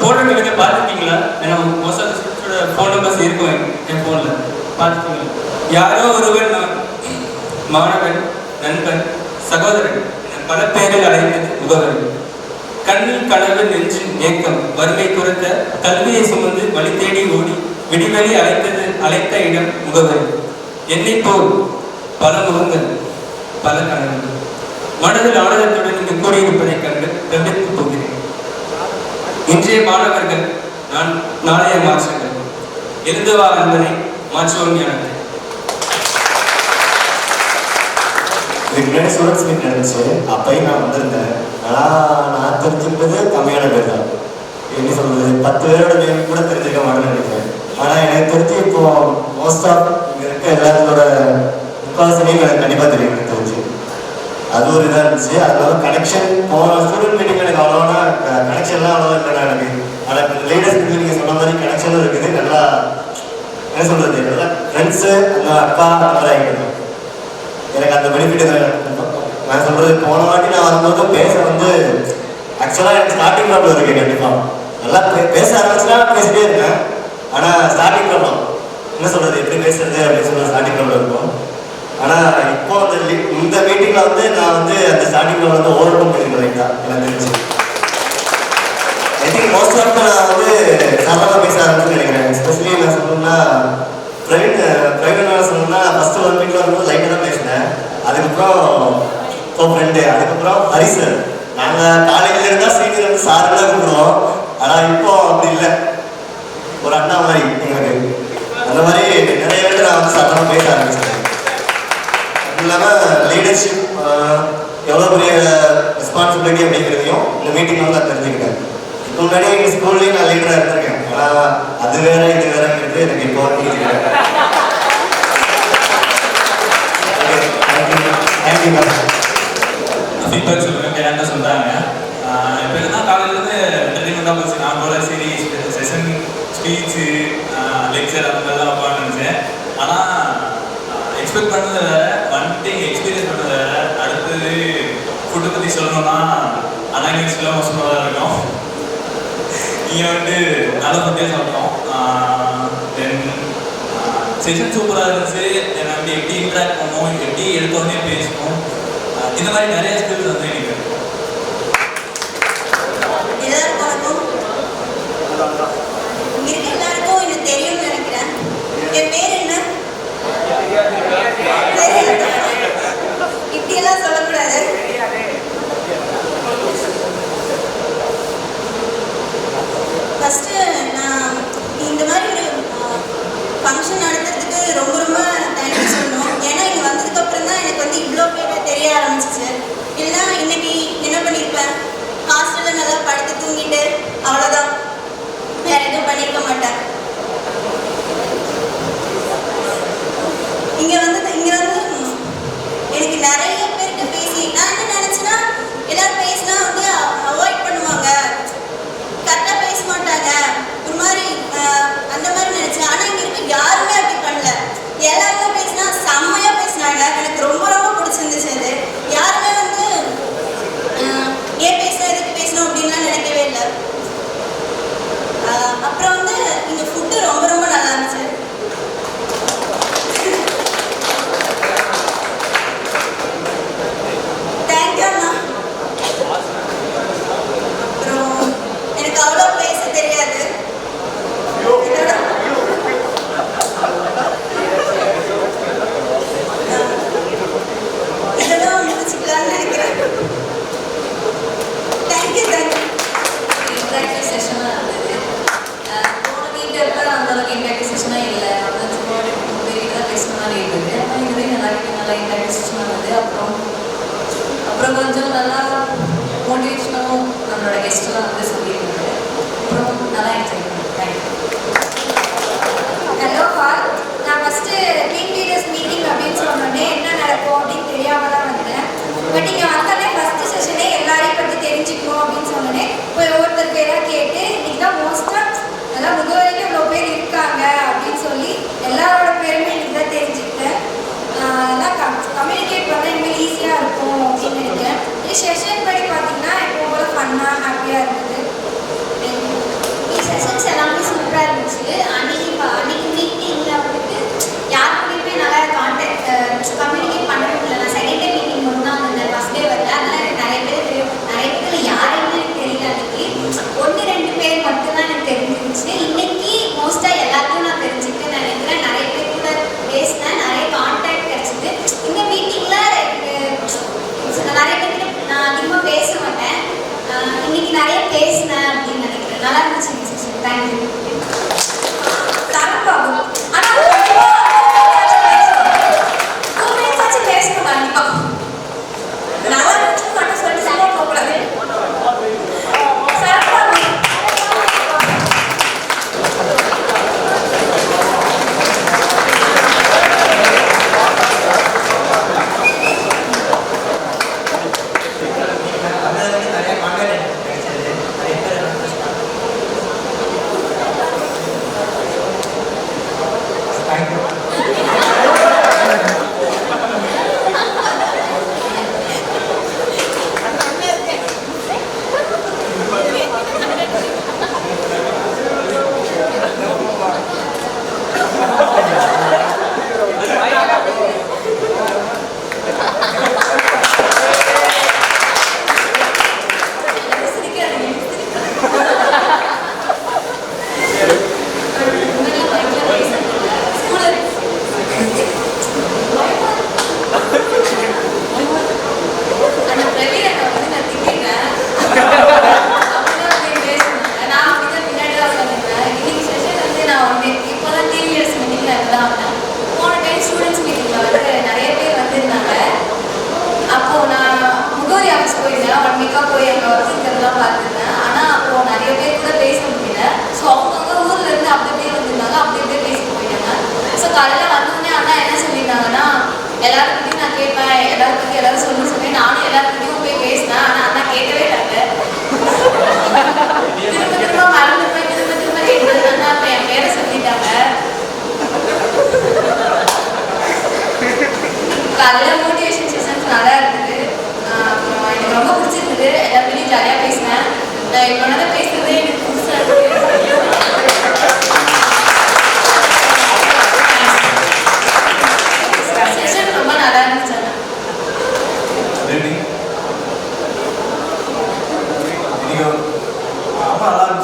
போடுற நீங்கள் பார்த்துருக்கீங்களா? ஏன்னா மோஸ்ட் ஆஃப் ஸ்டூடெண்ட்ஸோட ஃபோன் நம்பர்ஸ் இருக்கும் என் ஃபோனில். பார்த்துருக்கீங்களா? யாரோ ஒருவர் மாணவன், நண்பன், சகோதரன் பல பேரில் அழைத்தது முகவரி. கண்ணில் கனவு, நெஞ்சின் ஏக்கம், வறுமை குறைத்த கல்வியை சுமந்து வழி தேடி ஓடி விடிவெளி அழைத்த இடம் முகவரி. என்னை போல் பல முகங்கள், பல கனவுகள். மனதில் ஆனந்தத்துடன் இங்கு கூடியிருப்பதைக் கண்டு பிரமித்து போகிறேன். இன்றைய மாணவர்கள் நாளைய மாற்றங்கள். எழுதுவா என்பதை மாற்றுவோம் ஞானத்தை. இதுக்கு முன்னாடி ஸ்டூடெண்ட்ஸ் மீட் நடந்துச்சு. அப்பையும் நான் வந்திருந்தேன். ஆனால் நான் தெரிஞ்சுக்கிட்டது கம்மியான பேர் தான். எப்படி சொல்றது, 10 பேரோட நேம் கூட தெரிஞ்சிருக்க மாட்டேன்னு நினைக்கிறேன். ஆனால் எனக்கு தெரிஞ்சு இப்போ மோஸ்ட் ஆஃப் இங்கே இருக்க எல்லாத்தோட முக்கால்வாசி நேம் எனக்கு கண்டிப்பாக தெரியும். எனக்கு தெரிஞ்சு அது ஒரு இதாக இருந்துச்சு. அதனால கனெக்ஷன் போன ஸ்டூடெண்ட் மீட்டிங் எனக்கு அவ்வளோனா கனெக்ஷன்லாம் அவ்வளோ இல்லைனா எனக்கு. ஆனால் இப்போ லேட்டஸ்ட் மீட்டிங் நீங்கள் சொன்ன மாதிரி கனெக்ஷனும் இருக்குது. நல்லா என்ன சொல்கிறது, நல்லா ஃப்ரெண்ட்ஸு, அந்த அக்கா அந்த மாதிரி ஆகிட்டு எனக்கு அந்த பெனிஃபிட் நான் சொல்கிறது. போன வாட்டி நான் வரும்போது பேச ஆக்சுவலாக எனக்கு ஸ்டார்டிங் ப்ராப்ளம் இருக்குது. கண்டிப்பாக நல்லா பேச ஆரம்பிச்சுன்னா பேசிட்டே இருக்கேன். ஆனால் ஸ்டார்டிங் ப்ராப்ளம் என்ன சொல்கிறது, எப்படி பேசுறது அப்படின்னு சொல்லிட்டு ஸ்டார்டிங் ப்ராப்ளம் இருக்கும். ஆனால் இப்போ இந்த மீட்டிங்கில் நான் அந்த ஸ்டார்டிங் ப்ராப்ளம் ஓவர் கம் பண்ணியிருக்கேன். ரைட்டாக எனக்கு தெரிஞ்சு ஐ திங்க் மோஸ்ட் ஆஃப் நான் சரளமாக பேச ஆரம்பிச்சுன்னு நினைக்கிறேன். எஸ்பெஷலி நான் சொல்லணும்னா பிரவீன் சொல்லணும்னா ஃபஸ்ட்டு ஒரு மீட்டில் வரும்போது லைட்டாக தான் பேசினேன். அதுக்கப்புறம் இப்போ ஃப்ரெண்டு, அதுக்கப்புறம் ஹரி சார். நாங்கள் காலேஜில் இருந்தால் சீனியர் சாருலாம் கூப்பிடுவோம். ஆனால் இப்போ அப்படி இல்லை, ஒரு அண்ணா மாதிரி எங்களுக்கு. அந்த மாதிரி நிறைய பேர் நான் சரளமாக பேச ஆரம்பிச்சேன். அது இல்லாமல் லீடர்ஷிப் எவ்வளோ பெரிய ரெஸ்பான்சிபிலிட்டி அப்படிங்கிறதையும் இந்த மீட்டிங்கில் நான் தெரிஞ்சுக்கிட்டேன். இப்போ முன்னாடி எங்கள் ஸ்கூல்லேயும் நான் லீடராக இருந்திருக்கேன். ஆனால் அது வேற இது வேறங்கிறது எனக்கு இப்போ தெரிஞ்சுக்கிறேன். ஃபீட்பேக் சொல்லுங்கள். என்ன சொல்கிறாங்க இப்போ என்னன்னா, காலையிலேருந்து என்டர்டைன்மெண்ட்டாக போச்சு. நான் போல சரி செஷன், ஸ்பீச்சு, லெக்சர் அந்த மாதிரிலாம் வைப்பான்னு நினச்சேன். ஆனால் எக்ஸ்பெக்ட் பண்ணது வேறு, எக்ஸ்பீரியன்ஸ் பண்ணது வேறு. அடுத்தது ஃபுட்டை பற்றி சொல்லணும்னா அன்னைக்கு மோசமாக தான் இருக்கும். இங்கே நல்ல ஃபுட்டே சாப்பிட்டோம். தென் செஷன் சூப்பராக இருந்துச்சு. எனக்கு எப்படி இன்ட்ராக்ட் பண்ணணும், எப்படி எடுத்தோடனே பேசணும், இந்த மாதிரி நிறைய ஸ்கில்ஸ் எனக்கு எல்லாருக்கும் எனக்கு தெரியும்னு நினைக்கிறேன். என் பேர் என்ன? இப்படியெல்லாம் சொல்லக்கூடாது. ஃபஸ்ட்டு நான் இந்த மாதிரி ஒரு ஃபங்க்ஷன் நடத்துறதுக்கு ரொம்ப ரொம்ப தேங்க்யூ சொல்லணும். ஏன்னா இங்கே வந்ததுக்கப்புறம் தான் எனக்கு இவ்வளோ பேர் தெரிய ஆரம்பிச்சிச்சு. இல்லைன்னா இன்னைக்கு என்ன பண்ணியிருப்பேன், ஹாஸ்டலில் நல்லா படுத்து தூங்கிட்டு அவ்வளோதான், வேற எதுவும் பண்ணியிருக்க மாட்டேன். இங்கே வந்து எனக்கு நிறைய பேர்கிட்ட பேசி நான் என்ன நினச்சேன்னா, எல்லாரும் பேசினா அவாய்ட் பண்ணுவாங்க, கரெக்டாக பேச மாட்டாங்க, ஒரு மாதிரி அந்த மாதிரி நினச்சேன். ஆனால் இங்கே இருக்க யாருமே அப்படி பண்ணல. எல்லாருமே பேசினா செம்மையாக பேசினாங்க. எனக்கு ரொம்ப ரொம்ப பிடிச்சிருந்துச்சு. அது யாருமே ஏன் பேசணும், எதுக்கு பேசணும் அப்படின்லாம் நினைக்கவே இல்லை. அப்புறம் இங்கே ஃபுட்டு ரொம்ப ரொம்ப நல்லா இருந்துச்சு. தேங்க்யூ அண்ணா. அப்புறம் எனக்கு அவ்வளோ பேச தெரியாது. இதெல்லாம் முடிச்சுக்கலான்னு நினைக்கிறேன். Thank you thank you. இன்ட்ராக்டிவ் செஷனாக இருந்தது. போன மீட்டருக்கு அந்தளவுக்கு இன்ட்ராக்டிவ் செஷனாக இல்லை. சும்மா பேருக்கு தான் பேசுகிற மாதிரி இருந்தது. ஆனால் இதுவே நல்லா இன்ட்ராக்டிவ் செஷனாக இருந்தது. அப்புறம் கொஞ்சம் நல்லா மோட்டிவேஷனாகவும் நம்மளோட கெஸ்ட்டெல்லாம் சொல்லியிருந்தாங்க. அப்புறம் நல்லா என்ஜாய் பண்ணேன். தேங்க்யூ. Hello all. நான் ஃபஸ்ட்டு டீம் லீடர்ஸ் மீட்டிங் அப்படின்னு சொன்னோடனே என்ன நடக்கும் அப்படின்னு தெரியாமல் தான் வந்தேன். பட் இங்கே வந்தோடனே ஃபஸ்ட்டு செஷனே எல்லாரையும் பற்றி தெரிஞ்சுக்கணும் அப்படின்னு சொன்னோடனே போய் ஒவ்வொருத்தர் பேராக கேட்டு இன்றைக்கி தான் மோஸ்ட்டாக நல்லா முகவரைக்கும் இவ்வளோ பேர் இருக்காங்க அப்படின்னு சொல்லி எல்லாரோட பேருமே இன்றைக்கி தான் தெரிஞ்சுக்கிட்டேன். அதெல்லாம் கம்யூனிகேட் பண்ணால் இனிமேல் ஈஸியாக இருக்கும் அப்படின்னு நினைக்கிறேன். செஷன் படி பார்த்தீங்கன்னா எப்போ போல ஃபன்னாக ஹாப்பியாக இருந்தது.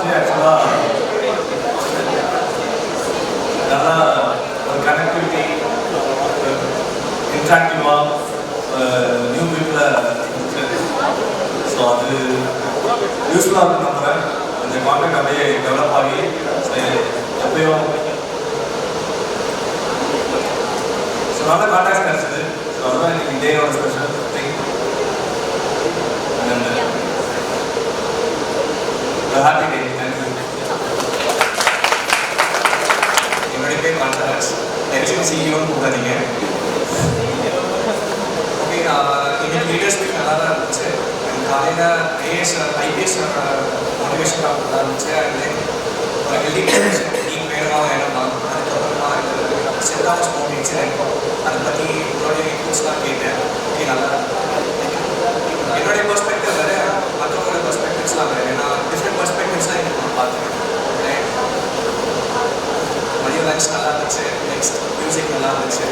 இருந்துச்சு ஆக்சுவலாக. நல்லா ஒரு கனெக்டிவிட்டி, இன்ட்ராக்டிவாக நியூ பீப்புளை இருந்துச்சு. ஸோ அது யூஸ்ஃபுல்லாக இருக்கு நம்புகிறேன். இந்த கான்டெக்ட் அப்படியே டெவலப் ஆகி எப்பயும் ஸோ நல்ல கான்டாக்ட்ஸ் கிடச்சிது. ஸோ அதுதான் இன்னைக்கு டேயோட special thing. Happy day. Thank you. என்னுடைய பேர் கான்ட்ராக்ட்ஸ். எலெக்ஷன் சிஇஓன்னு கூப்பிடாதீங்க. ஓகே, இன்னைக்கு லீடர்ஸ் மீட் நல்லா தான் இருந்துச்சு. காலையில் ஐபிஎஸ் மோட்டிவேஷன் நல்லா இருந்துச்சு. அண்ட் தென் ஒரு ஹெல்தி நீங்கள் வேணுமா வேணுமா, அதுக்கப்புறமா சென்டாஸ் மோட் இன்சிடென்ட் அதை பற்றி உங்களுடைய இன்புட்ஸ்லாம் கேட்டேன். ஓகே, நல்லா என்னுடைய பெர்ஸ்பெக்டிவ் வேறு, மற்றவங்களோட பெர்ஸ்பெக்டிவ்ஸ்லாம் வேறு. ஏன்னா டிஃப்ரெண்ட் பெர்ஸ்பெக்டிவ்ஸ்லாம் எனக்கு நான் பார்த்துருக்கேன். மதியம் லஞ்ச் நல்லா இருந்துச்சு. நெக்ஸ்ட் மியூசிக் நல்லா இருந்துச்சு.